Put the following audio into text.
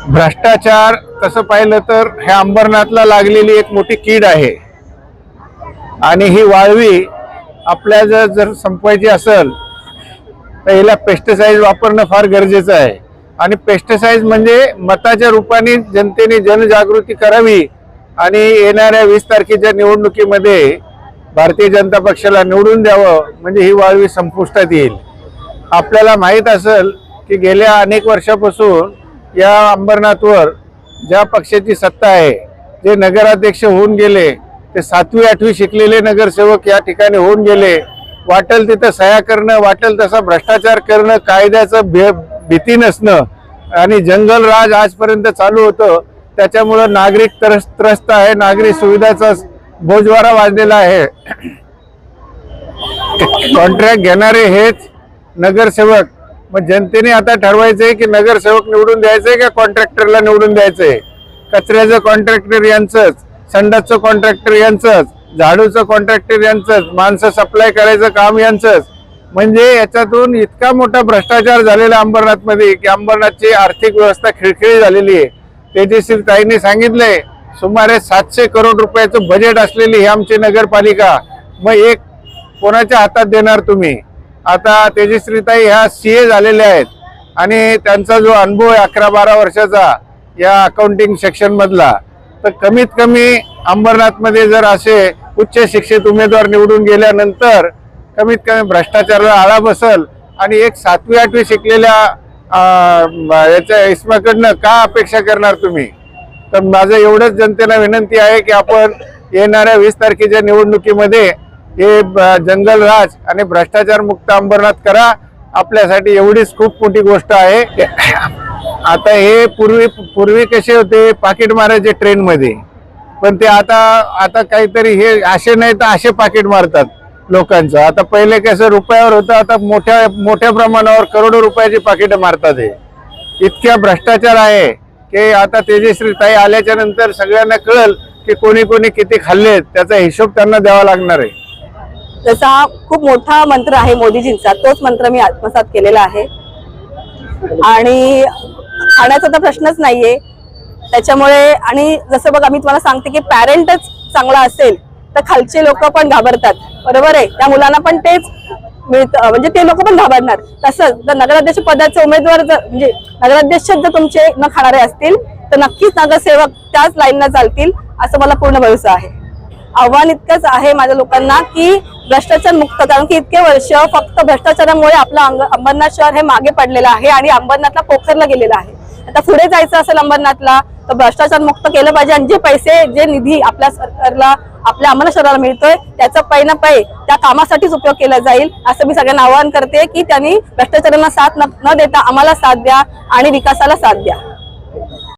भ्रष्टाचार तसं पाहिलं तर ह्या अंबरनाथला लागलेली एक मोठी कीड आहे आणि ही वाळवी आपल्याला जर संपवायची असेल तर हिला पेस्टिसाइड वापरणं फार गरजेचं आहे। आणि पेस्टिसाइड म्हणजे मताच्या रूपाने जनतेने जनजागृती करावी आणि येणाऱ्या 20 तारखेच्या निवडणुकीमध्ये भारतीय जनता पक्षाला निवडून द्यावं, म्हणजे ही वाळवी संपुष्टात येईल। आपल्याला माहीत असेल की गेल्या अनेक वर्षापासून या अंबरनाथवर ज्या पक्षाची सत्ता आहे, जे नगराध्यक्ष होऊन गेले ते 7वी 8वी शिकलेले नगरसेवक या ठिकाणी होऊन गेले। वाटेल तिथं सह्या करणं, वाटेल तसा भ्रष्टाचार करणं, कायद्याचं भीती नसणं आणि जंगलराज आजपर्यंत चालू होतं। त्याच्यामुळे नागरिक त्रस्त आहे, नागरिक सुविधाचा बोजवारा वाढलेला आहे। कॉन्ट्रॅक्ट घेणारे हेच नगरसेवक। मग जनतेने आता ठरवायचंय की नगरसेवक निवडून द्यायचंय का कॉन्ट्रॅक्टरला निवडून द्यायचंय। कचऱ्याचं कॉन्ट्रॅक्टर यांचंच, संडासचं कॉन्ट्रॅक्टर यांचंच, झाडूचं कॉन्ट्रॅक्टर यांचंच, माणसं सप्लाय करायचं काम यांचंच। म्हणजे याच्यातून इतका मोठा भ्रष्टाचार झालेला अंबरनाथमध्ये की अंबरनाथची आर्थिक व्यवस्था खिळखिळी झालेली आहे। तेजस्वी ताईंनी सांगितलंय सुमारे 700 करोड रुपयाचं बजेट असलेली ही आमची नगरपालिका, मग एक कोणाच्या हातात देणार तुम्ही। आता तेजस्वीताई ह्या सीए झालेल्या आहेत आणि त्यांचा जो अनुभव आहे 11-12 वर्षाचा या अकाउंटिंग सेक्शन मधला, तर कमीत कमी अंबरनाथमध्ये जर असे उच्च शिक्षित उमेदवार निवडून गेल्यानंतर कमीत कमी भ्रष्टाचाराला आळा बसल। आणि एक 7वी 8वी शिकलेल्या याच्या इसमाकडनं का अपेक्षा करणार तुम्ही। तर माझं एवढंच जनतेला विनंती आहे की आपण येणाऱ्या 20 तारखेच्या निवडणुकीमध्ये हे जंगलराज आणि भ्रष्टाचार मुक्त अंबरनाथ करा। आपल्यासाठी एवढीच खूप मोठी गोष्ट आहे। आता हे पूर्वी कसे होते, पाकिट मारायचे ट्रेन मध्ये, पण ते आता काहीतरी हे असे नाही तर असे पाकिट मारतात लोकांचं। आता पहिले कसं रुपयावर होतं, आता मोठ्या प्रमाणावर करोडो रुपयाची पाकिट मारतात। हे इतक्या भ्रष्टाचार आहे की आता तेजस्वी ताई आल्याच्या नंतर सगळ्यांना कळेल की कोणी कोणी किती खाल्लेत, त्याचा हिशोब त्यांना द्यावा लागणार आहे। जसा खूप मोठा मंत्र आहे मोदीजींचा, तोच मंत्र मी आत्मसात केलेला आहे। आणि खाण्याचा तर प्रश्नच नाहीये त्याच्यामुळे। आणि जसं बघा मी तुम्हाला सांगते की पॅरेंटच चांगला असेल तर खालचे लोक पण घाबरतात, बरोबर आहे। त्या मुलांना पण तेच मिळतं, म्हणजे ते लोक पण घाबरणार। तसंच जर नगराध्यक्ष पदाचे उमेदवार म्हणजे नगराध्यक्ष जर तुमचे न खाणारे असतील तर नक्कीच नगरसेवक त्याच लाईनला चालतील, असं मला पूर्ण भरोसा आहे। आव्हान इतकंच आहे माझ्या लोकांना की भ्रष्टाचार मुक्त, कारण की इतके वर्ष फक्त भ्रष्टाचारामुळे आपलं अंबरनाथ शहर हे मागे पडलेलं आहे आणि अंबरनाथला पोखरला गेलेलं आहे। आता पुढे जायचं असेल अंबरनाथला तर भ्रष्टाचार मुक्त केलं पाहिजे आणि जे पैसे जे निधी आपल्या सरकारला आपल्या अंबरनाथ शहराला मिळतोय त्याचा पै ना पै त्या कामासाठीच उपयोग केला जाईल, असं मी सगळ्यांना आवाहन करते की त्यांनी भ्रष्टाचारांना साथ न देता आम्हाला साथ द्या आणि विकासाला साथ द्या।